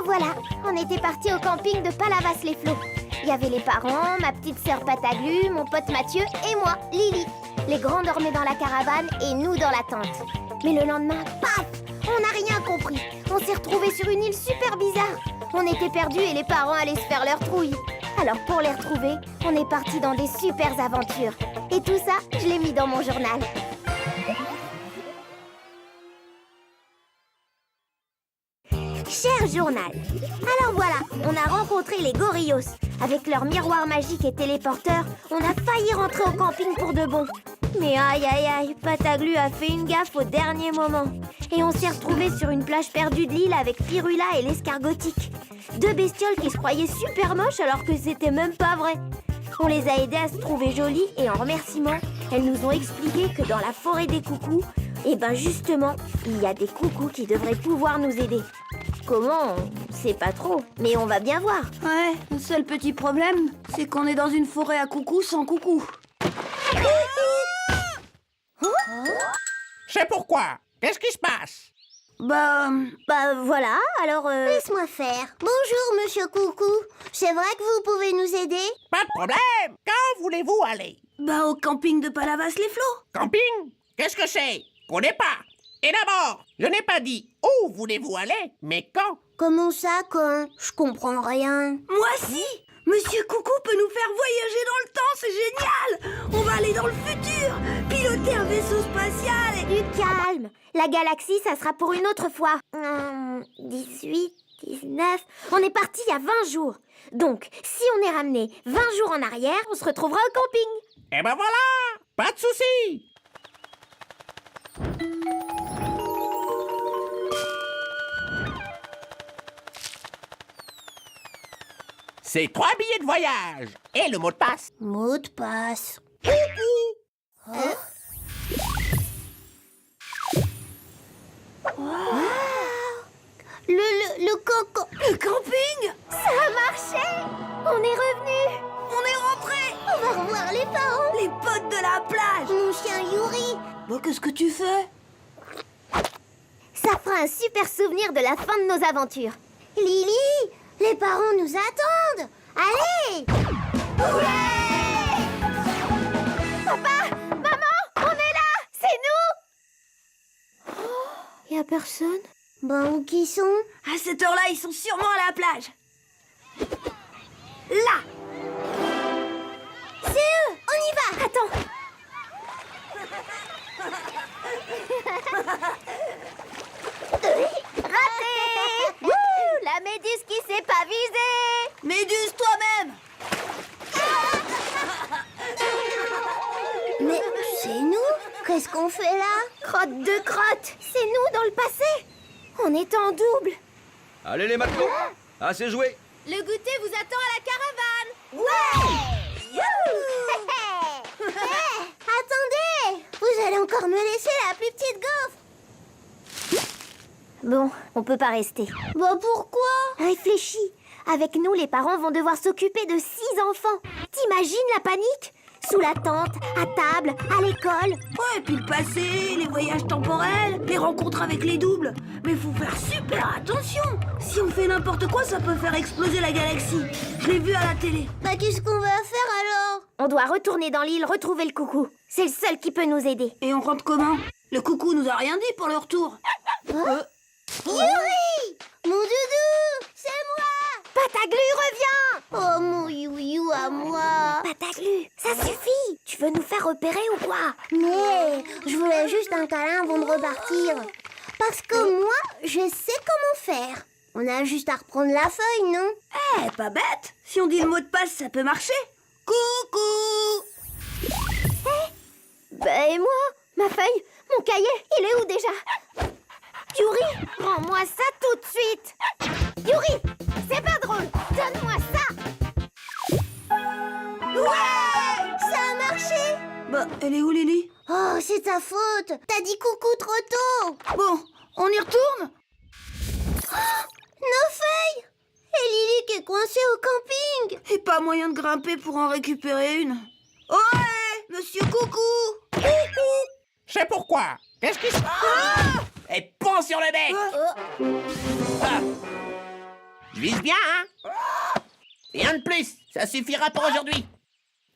voilà, on était partis au camping de Palavas-les-Flots. Il y avait les parents, ma petite sœur Pataglu, mon pote Mathieu et moi, Lily. Les grands dormaient dans la caravane et nous dans la tente. Mais le lendemain, paf, on n'a rien compris. On s'est retrouvés sur une île super bizarre. On était perdus et les parents allaient se faire leur trouille. Alors pour les retrouver, on est partis dans des super aventures. Et tout ça, je l'ai mis dans mon journal. Cher journal, alors voilà, on a rencontré les gorillos. Avec leur miroir magique et téléporteur, on a failli rentrer au camping pour de bon. Mais aïe aïe aïe, Pataglu a fait une gaffe au dernier moment. Et on s'est retrouvés sur une plage perdue de l'île avec Pirula et l'escargotique. Deux bestioles qui se croyaient super moches alors que c'était même pas vrai. On les a aidées à se trouver jolies et en remerciement, elles nous ont expliqué que dans la forêt des coucous, et ben justement, il y a des coucous qui devraient pouvoir nous aider. Comment? On sait pas trop, mais on va bien voir. Ouais, le seul petit problème, c'est qu'on est dans une forêt à coucou sans coucou. Je sais pourquoi. Qu'est-ce qui se passe? Bah Voilà, alors Laisse-moi faire. Bonjour, monsieur Coucou. C'est vrai que vous pouvez nous aider? Pas de problème. Quand voulez-vous aller? au camping de Palavas-les-Flots. Camping? Qu'est-ce que c'est? Connais pas. Et d'abord, je n'ai pas dit où voulez-vous aller, mais quand. Comment ça, quand? Je comprends rien. Moi si. Monsieur Coucou peut nous faire voyager dans le temps, c'est génial. On va aller dans le futur, piloter un vaisseau spatial et... du calme. La galaxie, ça sera pour une autre fois. 18, 19... On est parti il y a 20 jours. Donc, si on est ramené 20 jours en arrière, on se retrouvera au camping. Eh ben voilà. Pas de souci. C'est 3 billets de voyage. Et le mot de passe. Mot de passe. Le coco. Le camping. Ça a marché. On est revenus. On est rentrés. On va revoir les parents. Les potes de la plage. Mon chien Yuri. Qu'est-ce que tu fais? Ça fera un super souvenir de la fin de nos aventures. Lily, les parents nous attendent. Allez. Ouais! Papa, maman, on est là. C'est nous. Y a personne? Ben, où qu'ils sont? À cette heure-là, ils sont sûrement à la plage. Là. C'est eux. On y va. Attends. Raté. Wouh, la méduse qui s'est pas visée. Méduse toi-même. Mais c'est nous? Qu'est-ce qu'on fait là? Crotte de crotte. C'est nous dans le passé. On est en double. Allez les matelots, assez joué. Le goûter vous attend à la caravane. Ouais. Attendez! Vous allez encore me laisser la plus petite gaufre? Bon, on peut pas rester. Bah pourquoi? Réfléchis. Avec nous, les parents vont devoir s'occuper de 6 enfants. T'imagines la panique? Sous la tente, à table, à l'école. Ouais, et puis le passé, les voyages temporels, les rencontres avec les doubles. Mais faut faire super attention. Si on fait n'importe quoi, ça peut faire exploser la galaxie. Je l'ai vu à la télé. Bah qu'est-ce qu'on va faire alors? On doit retourner dans l'île, retrouver le coucou. C'est le seul qui peut nous aider. Et on rentre comment? Le coucou nous a rien dit pour le retour. Yuri! Mon doudou! C'est moi! Pataglu, reviens! Oh mon youyou à moi! Pataglu, ça suffit. Tu veux nous faire repérer ou quoi? Mais je voulais juste un câlin avant de repartir. Parce que moi, je sais comment faire. On a juste à reprendre la feuille, non? Eh, pas bête. Si on dit le mot de passe, ça peut marcher. Coucou! Bah et moi? Ma feuille? Mon cahier? Il est où déjà? Yuri, rends-moi ça tout de suite! Yuri, c'est pas drôle! Donne-moi ça! Ouais! Ça a marché! Elle est où Lily? Oh, c'est ta faute! T'as dit coucou trop tôt! Bon, on y retourne? Nos feuilles! Et Lily qui est coincée au camping! Et pas moyen de grimper pour en récupérer une. Ouais, monsieur Coucou! Coucou. Je sais pourquoi. Qu'est-ce qui se passe? Et pont sur le bec. Ah. Vise bien, hein? Rien de plus, ça suffira pour aujourd'hui.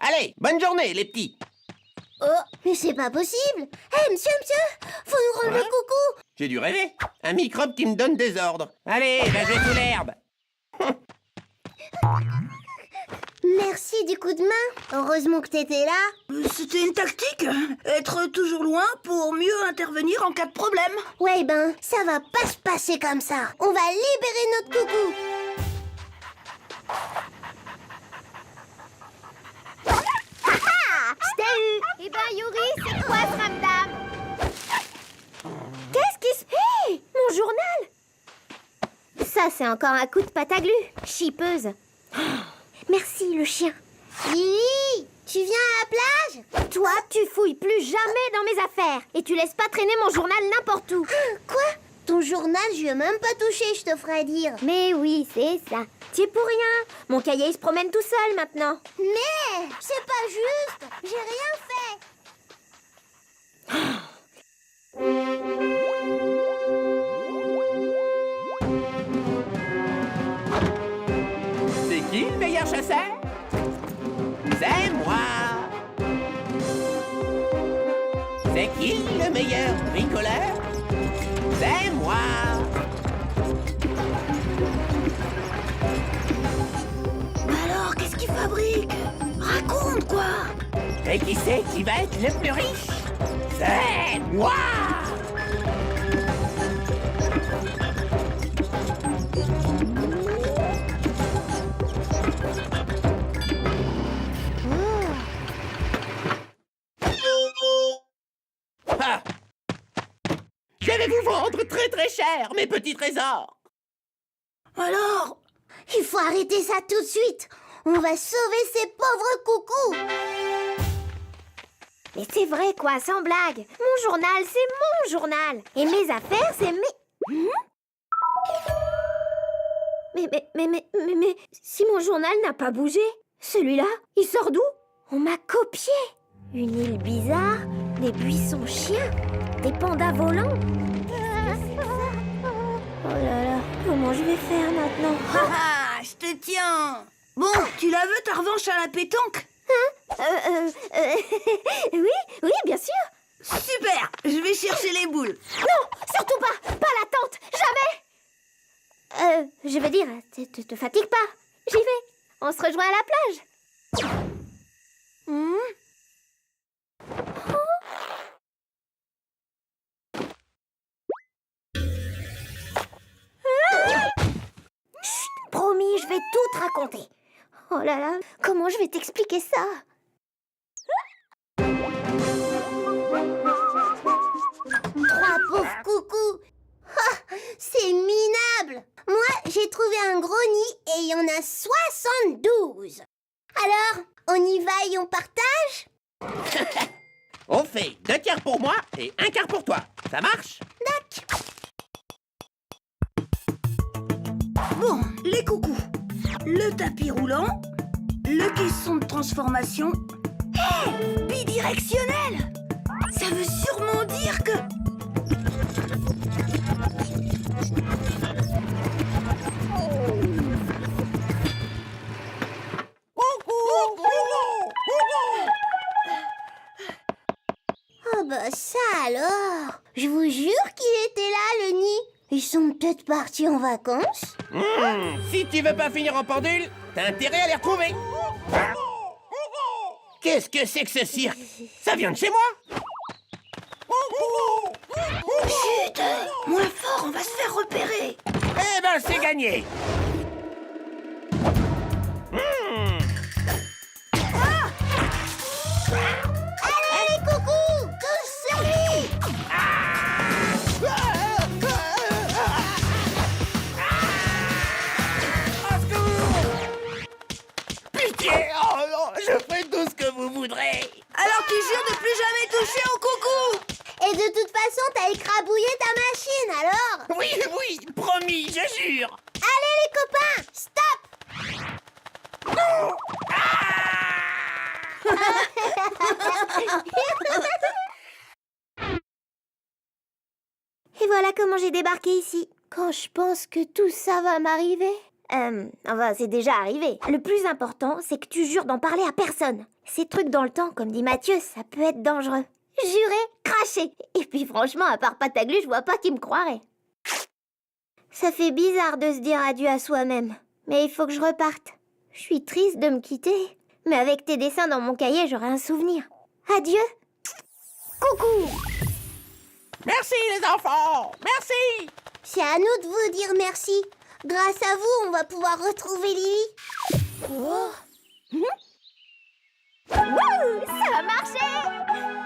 Allez, bonne journée, les petits. Oh, mais c'est pas possible. Hé, monsieur, faut nous rendre le coucou. J'ai dû rêver. Un microbe qui me donne des ordres. Allez, va jouer sous l'herbe. Merci du coup de main. Heureusement que t'étais là. C'était une tactique. Être toujours loin pour mieux intervenir en cas de problème. Ouais, ben, ça va pas se passer comme ça. On va libérer notre coucou. Je t'ai eu. Eh ben, Yuri, c'est quoi ce ramdam? Qu'est-ce qui se... Hé, mon journal. Ça, c'est encore un coup de pataglu. Chipeuse. Merci, le chien. Lily, tu viens à la plage? Toi, tu fouilles plus jamais dans mes affaires. Et tu laisses pas traîner mon journal n'importe où. Quoi? Ton journal, je lui ai même pas touché, je te ferai dire. Mais oui, c'est ça. Tu es pour rien. Mon cahier, il se promène tout seul maintenant. Mais c'est pas juste. J'ai rien fait. C'est qui le meilleur chasseur? C'est moi. C'est qui le meilleur bricoleur? C'est moi. Alors, qu'est-ce qu'il fabrique? Raconte, quoi. Et qui c'est qui va être le plus riche? C'est moi. Ah. Je vais vous vendre très très cher, mes petits trésors. Alors, Il faut arrêter ça tout de suite. On va sauver ces pauvres coucous. Mais c'est vrai quoi, sans blague. Mon journal, c'est mon journal. Et mes affaires, c'est mes... Mais, si mon journal n'a pas bougé, celui-là, il sort d'où? On m'a copié. Une île bizarre, des buissons chiens, des pandas volants. Oh là là, comment je vais faire maintenant? haha, je te tiens. Bon, tu la veux ta revanche à la pétanque? Oui, bien sûr. Super, je vais chercher les boules. Non, surtout pas la tente, jamais. Je veux dire, te fatigue pas. J'y vais. On se rejoint à la plage. Chut, promis, je vais tout te raconter. Oh là là, comment je vais t'expliquer ça? Trois pauvres coucous. Ah, c'est minable. Moi, j'ai trouvé un gros nid et il y en a 72. Alors, on y va et on partage? On fait 2 tiers pour moi et 1 quart pour toi. Ça marche? Bon, les coucous. Le tapis roulant, le caisson de transformation. Hé, bidirectionnel. Ça veut sûrement dire que... Oh bah ça alors. Je vous jure qu'il était là, le nid. Ils sont peut-être partis en vacances. Si tu veux pas finir en pendule, t'as intérêt à les retrouver. Qu'est-ce que c'est que ce cirque? Ça vient de chez moi? Chut, moins fort, on va se faire repérer. Eh ben, c'est gagné. Allez les coucous, tous sur lui. Au secours! Pitié! Oh, non, je ferai tout ce que vous voudrez. Alors tu jures de plus jamais toucher au coucou. Et de toute façon, t'as écrabouillé ta machine, alors? Oui, promis, je jure. Allez les copains, stop. Et voilà comment j'ai débarqué ici. Quand je pense que tout ça va m'arriver, Enfin, c'est déjà arrivé. Le plus important, c'est que tu jures d'en parler à personne. Ces trucs dans le temps, comme dit Mathieu, ça peut être dangereux. Jurer, cracher. Et puis franchement, à part Pataglu, je vois pas qui me croirait. Ça fait bizarre de se dire adieu à soi-même. Mais il faut que je reparte. Je suis triste de me quitter. Mais avec tes dessins dans mon cahier, j'aurai un souvenir. Adieu. Coucou. Merci les enfants, merci. C'est à nous de vous dire merci. Grâce à vous, on va pouvoir retrouver Lily. Wouh, ça a marché.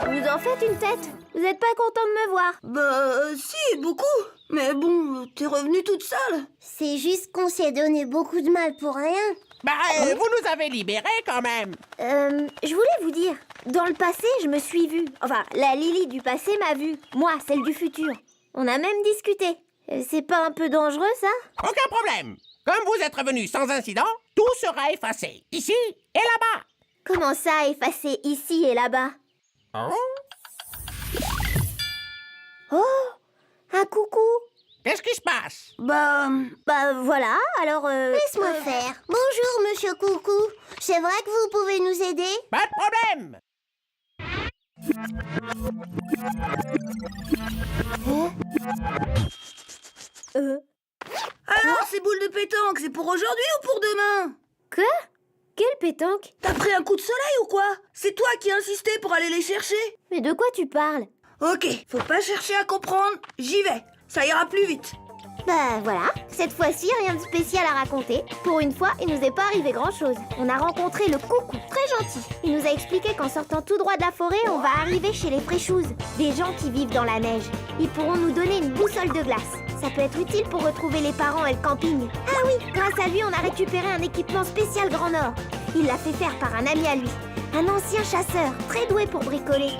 Vous en faites une tête. Vous êtes pas content de me voir? Bah, si, beaucoup. Mais bon, t'es revenue toute seule. C'est juste qu'on s'est donné beaucoup de mal pour rien. Bah, vous nous avez libérés quand même. Je voulais vous dire, dans le passé, je me suis vue. Enfin, la Lily du passé m'a vue. Moi, celle du futur. On a même discuté. C'est pas un peu dangereux, ça? Aucun problème. Comme vous êtes revenus sans incident, tout sera effacé, ici et là-bas. Comment ça, effacer ici et là-bas? Hein? Oh, un coucou. Qu'est-ce qui se passe? Bah, Voilà, alors... Laisse-moi faire. Bonjour, monsieur Coucou. C'est vrai que vous pouvez nous aider? Pas de problème. alors ces boules de pétanque, c'est pour aujourd'hui ou pour demain? Quoi? Quelle pétanque? T'as pris un coup de soleil ou quoi? C'est toi qui insistais pour aller les chercher? Mais de quoi tu parles? Ok, faut pas chercher à comprendre, j'y vais. Ça ira plus vite. Bah voilà, cette fois-ci, rien de spécial à raconter. Pour une fois, il nous est pas arrivé grand-chose. On a rencontré le coucou, très gentil. Il nous a expliqué qu'en sortant tout droit de la forêt, on va arriver chez les Fréchous, des gens qui vivent dans la neige. Ils pourront nous donner une boussole de glace. Ça peut être utile pour retrouver les parents et le camping. Ah oui, grâce à lui, on a récupéré un équipement spécial Grand Nord. Il l'a fait faire par un ami à lui. Un ancien chasseur, très doué pour bricoler.